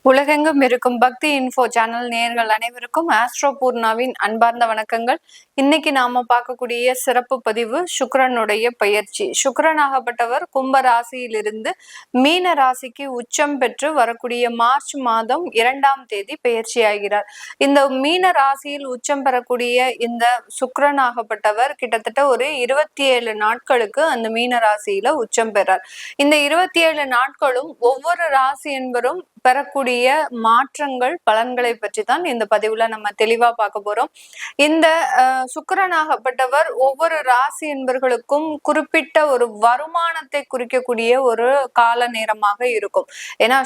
உலகெங்கும் இருக்கும் பக்தி இன்ஃபோ சேனல் நேயர்கள் அனைவருக்கும் ஆஸ்ட்ரோ பூர்ணாவின் அன்பார்ந்த வணக்கங்கள். இன்னைக்கு நாம பார்க்கக்கூடிய சிறப்பு பதிவு சுக்கிரனுடைய பயிற்சி. சுக்கிரனாகப்பட்டவர் கும்ப ராசியிலிருந்து மீன ராசிக்கு உச்சம் பெற்று வரக்கூடிய மார்ச் மாதம் 2ஆம் தேதி பயிற்சி ஆகிறார். இந்த மீன ராசியில் உச்சம் பெறக்கூடிய இந்த சுக்கிரனாகப்பட்டவர் கிட்டத்தட்ட ஒரு 27 நாட்களுக்கு அந்த மீன ராசியில உச்சம் பெறார். இந்த 27 நாட்களும் ஒவ்வொரு ராசி என்பரும் பெறக்கூடிய மாற்றங்கள் பலன்களை பற்றி தான் இந்த பதிவுல நம்ம தெளிவா பார்க்க போறோம். இந்த சுக்கிரனாகப்பட்டவர் ஒவ்வொரு ராசி என்பர்களுக்கும் குறிப்பிட்ட ஒரு வருமானத்தை குறிக்கக்கூடிய ஒரு கால நேரமாக இருக்கும். ஏன்னா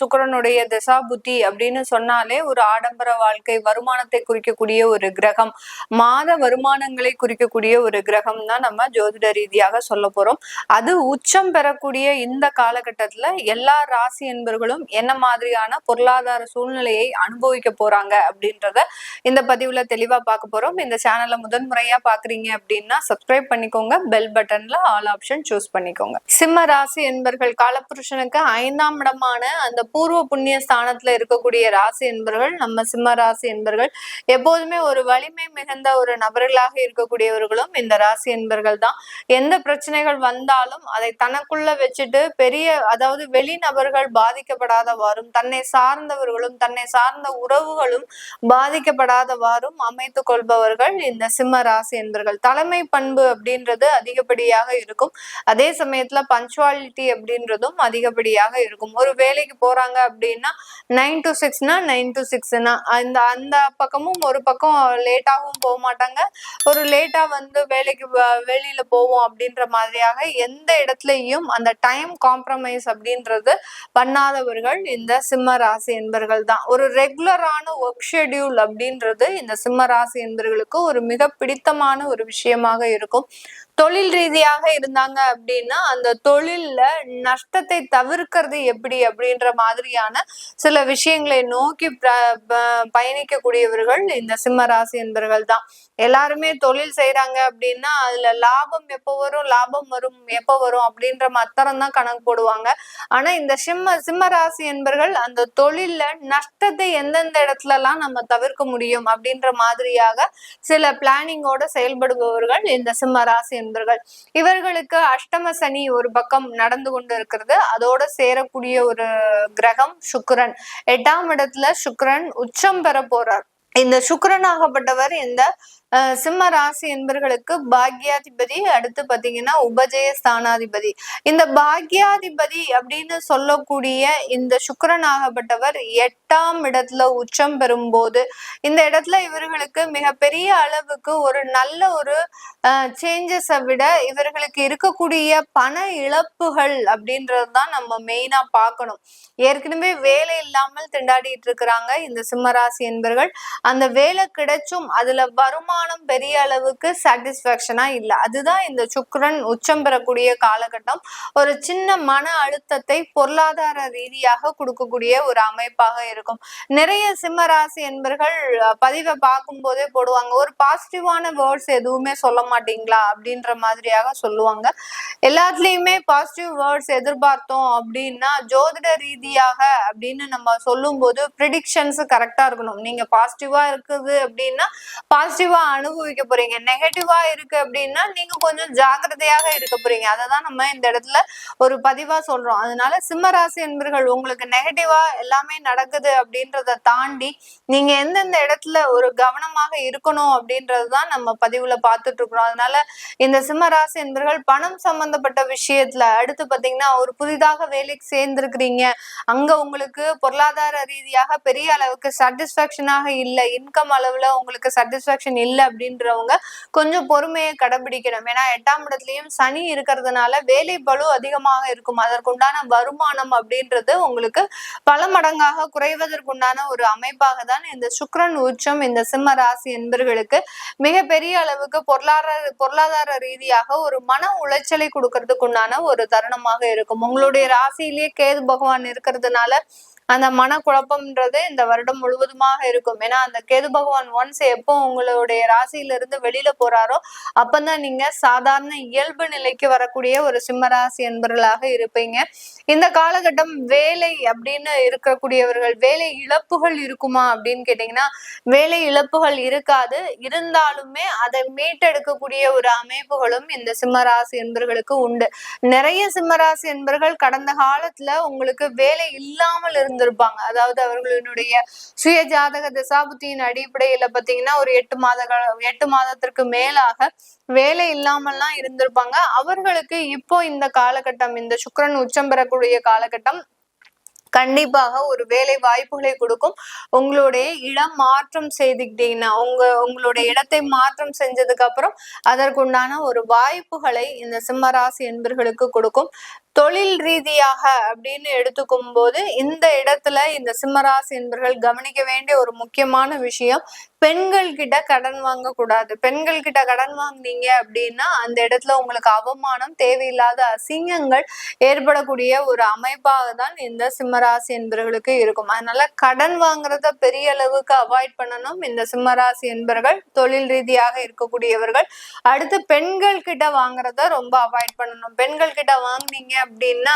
சுக்கிரனுடைய திசா புத்தி அப்படின்னு சொன்னாலே ஒரு ஆடம்பர வாழ்க்கை, வருமானத்தை குறிக்கக்கூடிய ஒரு கிரகம், மாத வருமானங்களை குறிக்கக்கூடிய ஒரு கிரகம் தான் நம்ம ஜோதிட ரீதியாக சொல்ல போறோம். அது உச்சம் பெறக்கூடிய இந்த காலகட்டத்துல எல்லா ராசி என்பர்களும் என்ன மாதிரியான பொருளாதார சூழ்நிலையை அனுபவிக்க போறாங்க அப்படின்றத இந்த பதிவுல தெளிவா பார்க்க போறோம். இந்த சேனலை முதன்முறையா பாக்குறீங்க அப்படின்னா சப்ஸ்கிரைப் பண்ணிக்கோங்க, பெல் பட்டன்ல ஆல் ஆப்ஷன் சூஸ் பண்ணிக்கோங்க. சிம்ம ராசி என்பர்கள் காலபுருஷனுக்கு 5ஆம் இடமான அந்த பூர்வ புண்ணிய ஸ்தானத்துல இருக்கக்கூடிய ராசி என்பர்கள் நம்ம சிம்ம ராசி என்பர்கள் எப்போதுமே ஒரு வலிமை மிகுந்த ஒரு நபர்களாக இருக்கக்கூடியவர்களும் இந்த ராசி என்பர்கள் தான். எந்த பிரச்சனைகள் வந்தாலும் அதை தனக்குள்ள வச்சுட்டு அதாவது வெளிநபர்கள் பாதிக்கப்படாதவாறும், தன்னை சார்ந்தவர்களும் தன்னை சார்ந்த உறவுகளும் பாதிக்கப்படாதவாறும் அமைத்துக் கொள்பவர்கள் இந்த சிம்ம ராசி என்பர்கள். தலைமை பண்பு அப்படின்றது அதிகப்படியாக இருக்கும். அதே சமயத்துல பஞ்சுவாலிட்டி அப்படின்றதும் அதிகப்படியாக இருக்கும். ஒரு வேலைக்கு போறாங்க அப்படின்னா 9 to 6னா 9 to 6னா அந்த பக்கமும் ஒரு பக்கம் லேட்டாகவும் போக மாட்டாங்க, ஒரு லேட்டா வேலைக்கு வெளியில போவோம் அப்படின்ற மாதிரியாக எந்த இடத்துலயும் அந்த டைம் காம்ப்ரமைஸ் அப்படின்றது பண்ணாதவர்கள் இந்த சிம்ம ராசி என்பர்கள் தான். ஒரு ரெகுலரான ஒர்க் ஷெட்யூல் அப்படின்றது இந்த சிம்ம ராசி என்பர்களுக்கு ஒரு மிக பிடித்தமான ஒரு விஷயமாக இருக்கும். தொழில் ரீதியாக இருந்தாங்க அப்படின்னா அந்த தொழில்ல நஷ்டத்தை தவிர்க்கிறது எப்படி அப்படின்ற மாதிரியான சில விஷயங்களை நோக்கி பயணிக்கக்கூடியவர்கள் இந்த சிம்ம ராசி என்பர்கள் தான். எல்லாருமே தொழில் செய்யறாங்க அப்படின்னா அதுல லாபம் எப்போ வரும், லாபம் வரும் எப்போ வரும் அப்படின்ற மாத்திரம் தான் கணக்கு போடுவாங்க. ஆனா இந்த சிம்ம ராசி என்பர்கள் அந்த தொழில்ல நஷ்டத்தை எந்தெந்த இடத்துல எல்லாம் நம்ம தவிர்க்க முடியும் அப்படின்ற மாதிரியாக சில பிளானிங்கோட செயல்படுபவர்கள் இந்த சிம்ம ராசி என்பர்கள். இவர்களுக்கு அஷ்டம சனி ஒரு பக்கம் நடந்து கொண்டு இருக்கிறது. அதோட சேரக்கூடிய ஒரு கிரகம் சுக்கிரன். 8ஆம் இடத்துல சுக்கிரன் உச்சம் பெற போறார். இந்த சுக்கிரனாகப்பட்டவர் இந்த சிம்ம ராசி என்பர்களுக்கு பாக்யாதிபதி, அடுத்து பாத்தீங்கன்னா உபஜய ஸ்தானாதிபதி. இந்த பாக்யாதிபதி அப்படின்னு சொல்லக்கூடிய இந்த சுக்கிரனாகப்பட்டவர் 8ஆம் இடத்துல உச்சம் பெறும்போது இந்த இடத்துல இவர்களுக்கு மிகப்பெரிய அளவுக்கு ஒரு நல்ல ஒரு சேஞ்சஸை விட இவர்களுக்கு இருக்கக்கூடிய பண இழப்புகள் அப்படின்றதுதான் நம்ம மெயினா பார்க்கணும். ஏற்கனவே வேலை இல்லாமல் திண்டாடிட்டு இருக்கிறாங்க இந்த சிம்ம ராசி என்பர்கள். அந்த வேலை கிடைச்சும் அதுல வருமானம் பெரிய அளவுக்கு சாட்டிஸ்பாக்சனா இல்ல. அதுதான் இந்த சுக்கிரன் உச்சம் பெறக்கூடிய காலகட்டம். ஒரு சின்ன மன அழுத்தத்தை பொருளாதார ரீதியாக கொடுக்கக்கூடிய ஒரு அமைப்பாக இருக்கும். நிறைய சிம்ம ராசி என்பர்கள் பதிவை பார்க்கும் போதே போடுவாங்க, ஒரு பாசிட்டிவான வேர்ட்ஸ் எதுவுமே சொல்ல மாட்டீங்களா அப்படின்ற மாதிரியாக சொல்லுவாங்க. எல்லாத்துலயுமே பாசிட்டிவ் வேர்ட்ஸ் எதிர்பார்த்தோம் அப்படின்னா ஜோதிட ரீதியாக அப்படின்னு நம்ம சொல்லும் போது ப்ரிடிக்ஷன்ஸ் கரெக்டா இருக்கணும். நீங்க பாசிட்டிவா இருக்குது அப்படின்னா பாசிட்டிவா அனுபவிக்க போறீங்க, நெகட்டிவா இருக்கு அப்படின்னா நீங்க கொஞ்சம் ஜாக்கிரதையாக இருக்க போறீங்க. அததான் நம்ம இந்த இடத்துல ஒரு பதிவா சொல்றோம். அதனால சிம்ம ராசி என்பர்கள் உங்களுக்கு நெகட்டிவா எல்லாமே நடக்குது அப்படின்றத தாண்டி நீங்க எந்தெந்த இடத்துல ஒரு கவனமாக இருக்கணும் அப்படின்றதுதான் நம்ம பதிவுல பார்த்துட்டு இருக்கிறோம். அதனால இந்த சிம்ம ராசி என்பர்கள் பணம் சம்பந்தப்பட்ட விஷயத்துல அடுத்து பாத்தீங்கன்னா ஒரு புதிதாக வேலைக்கு சேர்ந்திருக்கிறீங்க, அங்க உங்களுக்கு பொருளாதார ரீதியாக பெரிய அளவுக்கு சாட்டிஸ்பாக்சனாக இல்லை, இன்கம் அளவுல உங்களுக்கு சாட்டிஸ்பாக்சன் இல்லை அப்படின்றவங்க கொஞ்சம் பொறுமையை கடைபிடிக்கணும். ஏன்னா 8ஆம் இடத்துலயும் சனி இருக்கிறதுனால வேலை பளு அதிகமாக இருக்கும். அதற்குண்டான வருமானம் அப்படின்றது உங்களுக்கு பல மடங்காக குறைவதற்குண்டான ஒரு அமைப்பாக தான் இந்த சுக்கிரன் உச்சம் இந்த சிம்ம ராசி என்பர்களுக்கு மிகப்பெரிய அளவுக்கு பொருளாதார ரீதியாக ஒரு மன உளைச்சலை கொடுக்கறதுக்குண்டான ஒரு தருணமாக இருக்கும். உங்களுடைய ராசியிலேயே கேது பகவான் இருக்கிறதுனால அந்த மன குழப்பம்ன்றது இந்த வருடம் முழுவதுமாக இருக்கும். ஏன்னா அந்த கேது பகவான் ஒன்ஸ் எப்போ உங்களுடைய ராசியிலிருந்து வெளியில போறாரோ அப்பதான் நீங்க சாதாரண இயல்பு நிலைக்கு வரக்கூடிய ஒரு சிம்மராசி என்பவர்களாக இருப்பீங்க. இந்த காலகட்டம் வேலை அப்படின்னு இருக்கக்கூடியவர்கள் வேலை இழப்புகள் இருக்குமா அப்படின்னு கேட்டீங்கன்னா வேலை இழப்புகள் இருக்காது. இருந்தாலுமே அதை மீட்டெடுக்கக்கூடிய ஒரு அமைப்புகளும் இந்த சிம்மராசி என்பவர்களுக்கு உண்டு. நிறைய சிம்மராசி என்பவர்கள் கடந்த காலத்துல உங்களுக்கு வேலை இல்லாமல் இருந்திருப்பாங்க. அதாவது அவர்களுடைய சுய ஜாதக தசாபுத்தியின் அடிப்படையில பாத்தீங்கன்னா ஒரு 8 மாதத்திற்கு மேலாக வேலை இல்லாமல்லாம் இருந்திருப்பாங்க. அவர்களுக்கு இப்போ இந்த காலகட்டம், இந்த சுக்கிரன் உச்சம் பெறக்கூடிய காலகட்டம் கண்டிப்பாக ஒரு வேலை வாய்ப்புகளை கொடுக்கும். உங்களுடைய இடம் மாற்றம் செய்துக்கிட்டீங்கன்னா உங்களுடைய இடத்தை மாற்றம் செஞ்சதுக்கு அப்புறம் அதற்குண்டான ஒரு வாய்ப்புகளை இந்த சிம்மராசி என்பர்களுக்கு கொடுக்கும். தொழில் ரீதியாக அப்படின்னு எடுத்துக்கும் போது இந்த இடத்துல இந்த சிம்மராசி என்பர்கள் கவனிக்க வேண்டிய ஒரு முக்கியமான விஷயம், பெண்கள் கிட்ட கடன் வாங்க கூடாது. பெண்கள் கிட்ட கடன் வாங்கினீங்க அப்படின்னா அந்த இடத்துல உங்களுக்கு அவமானம், தேவையில்லாத அசிங்கங்கள் ஏற்படக்கூடிய ஒரு அமைப்பாக தான் இந்த சிம்மராசி என்பர்களுக்கு இருக்கும். அதனால கடன் வாங்குறத பெரிய அளவுக்கு அவாய்ட் பண்ணணும் இந்த சிம்மராசி என்பர்கள். தொழில் ரீதியாக இருக்கக்கூடியவர்கள் அடுத்து பெண்கள் கிட்ட வாங்குறத ரொம்ப அவாய்ட் பண்ணணும். பெண்கள் கிட்ட வாங்கினீங்க அப்படின்னா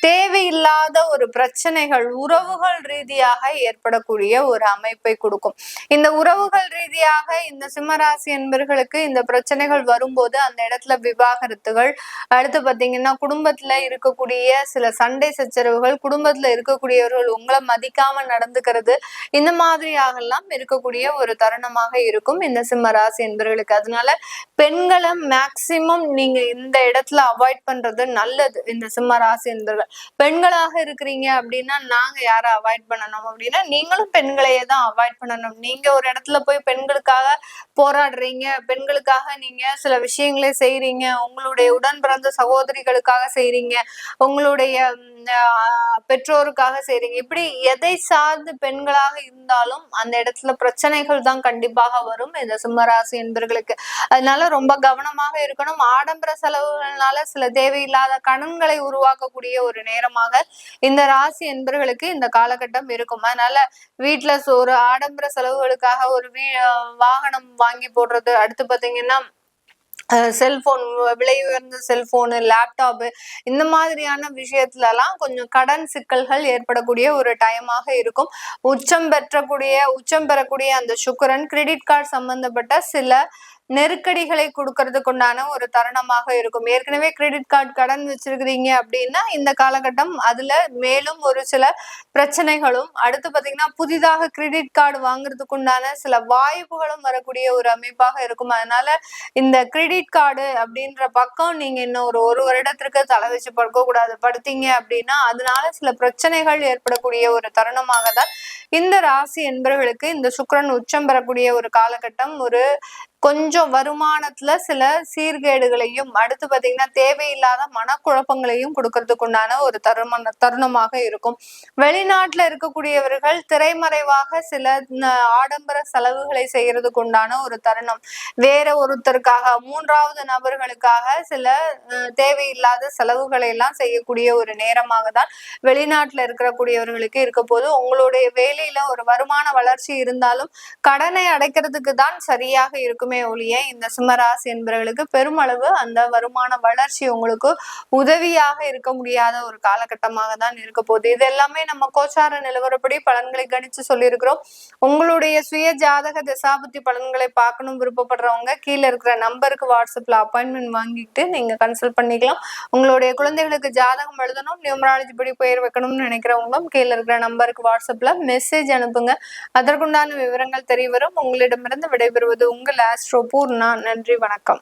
தேவையில்லாத ஒரு பிரச்சனைகள் உறவுகள் ரீதியாக ஏற்படக்கூடிய ஒரு அமைப்பை கொடுக்கும். இந்த உறவுகள் ரீதியாக இந்த சிம்மராசி என்பர்களுக்கு இந்த பிரச்சனைகள் வரும்போது அந்த இடத்துல விவாகரத்துகள், அடுத்து பாத்தீங்கன்னா குடும்பத்துல இருக்கக்கூடிய சில சண்டை சச்சரவுகள், குடும்பத்துல இருக்கக்கூடியவர்கள் உங்களை மதிக்காம நடந்துக்கிறது, இந்த மாதிரியாக எல்லாம் இருக்கக்கூடிய ஒரு தருணமாக இருக்கும் இந்த சிம்மராசி என்பர்களுக்கு. அதனால பெண்களை மேக்சிமம் நீங்க இந்த இடத்துல அவாய்ட் பண்றது நல்லது. இந்த சிம்மராசி என்பர்கள் பெண்களாக இருக்கிறீங்க அப்படின்னா நாங்க யாரை அவாய்ட் பண்ணணும் அப்படின்னா நீங்களும் பெண்களையே தான் அவாய்ட் பண்ணணும். நீங்க ஒரு இடத்துல போய் பெண்களுக்காக போராடுறீங்க, பெண்களுக்காக நீங்க சில விஷயங்களே செய்யறீங்க, உங்களுடைய உடன் பிறந்த சகோதரிகளுக்காக செய்யறீங்க, உங்களுடைய பெற்றோருக்காக செய்றீங்க. இப்படி எதை சார்ந்து பெண்களாக இருந்தாலும் அந்த இடத்துல பிரச்சனைகள் தான் கண்டிப்பாக வரும் இந்த சிம்மராசி என்பர்களுக்கு. அதனால ரொம்ப கவனமாக இருக்கணும். ஆடம்பர செலவுகள்னால சில தேவையில்லாத கடன்களை உருவாக்கக்கூடிய ஒரு நேரமாக இந்த ராசி என்பர்களுக்கு இந்த காலகட்டம் இருக்கும். அதனால வீட்டுல ஒரு ஆடம்பர செலவுகளுக்காக ஒரு வாகனம் வாங்கி போடுறது, அடுத்து பாத்தீங்கன்னா செல்போன், விலை உயர்ந்த செல்போனு, லேப்டாப்பு, இந்த மாதிரியான விஷயத்துல எல்லாம் கொஞ்சம் கடன் சிக்கல்கள் ஏற்படக்கூடிய ஒரு டைமாக இருக்கும். உச்சம் பெறக்கூடிய அந்த சுக்கிரன் கிரெடிட் கார்டு சம்பந்தப்பட்ட சில நெருக்கடிகளை கொடுக்கறதுக்கு உண்டான ஒரு தருணமாக இருக்கும். ஏற்கனவே கிரெடிட் கார்டு கடன் வச்சிருக்கிறீங்க அப்படின்னா இந்த காலகட்டம் அதுல மேலும் ஒரு சில பிரச்சனைகளும், அடுத்து பாத்தீங்கன்னா புதிதாக கிரெடிட் கார்டு வாங்குறதுக்கு உண்டான சில வாய்ப்புகளும் வரக்கூடிய ஒரு அமைப்பாக இருக்கும். அதனால இந்த கிரெடிட் கார்டு அப்படின்ற பக்கம் நீங்க இன்னும் ஒரு வருடத்திற்கு தலை வச்சு படுக்க கூடாது. படுத்தீங்க அப்படின்னா அதனால சில பிரச்சனைகள் ஏற்படக்கூடிய ஒரு தருணமாக தான் இந்த ராசி என்பவர்களுக்கு இந்த சுக்கிரன் உச்சம் பெறக்கூடிய ஒரு காலகட்டம் ஒரு கொஞ்சம் வருமானத்துல சில சீர்கேடுகளையும், அடுத்து பாத்தீங்கன்னா தேவையில்லாத மனக்குழப்பங்களையும் கொடுக்கறதுக்கு உண்டான ஒரு தருணமாக இருக்கும். வெளிநாட்டுல இருக்கக்கூடியவர்கள் திரைமறைவாக சில ஆடம்பர செலவுகளை செய்யறதுக்கு உண்டான ஒரு தருணம். வேற ஒருத்தருக்காக, மூன்றாவது நபர்களுக்காக சில தேவையில்லாத செலவுகளை எல்லாம் செய்யக்கூடிய ஒரு நேரமாக தான் வெளிநாட்டுல இருக்கக்கூடியவர்களுக்கு இருக்க போது. உங்களுடைய வேலையில ஒரு வருமான வளர்ச்சி இருந்தாலும் கடனை அடைக்கிறதுக்கு தான் சரியாக இருக்குமே ஒழிய இந்த சிம்மராசி என்பவர்களுக்கு பெருமளவு அந்த வருமான வளர்ச்சி உங்களுக்கு உதவியாக இருக்க முடியாத ஒரு காலகட்டமாக தான் இருக்க போகுது. இது எல்லாமே நம்ம கோச்சார நிலவரப்படி பலன்களை கணிச்சு சொல்லியிருக்கிறோம். உங்களுடைய சுய ஜாதக தசாபுத்தி பலன்களை பார்க்கணும் விருப்பப்படுறவங்க கீழே இருக்கிற நம்பருக்கு வாட்ஸ்அப்ல அப்பாயின்மெண்ட் வாங்கிட்டு நீங்க கன்சல்ட் பண்ணிக்கலாம். உங்களுடைய குழந்தைகளுக்கு ஜாதகம் எழுதணும், நியூமராலஜி படி பெயர் வைக்கணும்னு நினைக்கிறவங்களும் கீழே இருக்கிற நம்பருக்கு வாட்ஸ்அப்ல மெசேஜ் அனுப்புங்க. அதற்குண்டான விவரங்கள் தெரிய வரும். உங்களிடமிருந்து விடைபெறுவது உங்கள் ஆஸ்ட்ரோ பூர்ணா. நன்றி, வணக்கம்.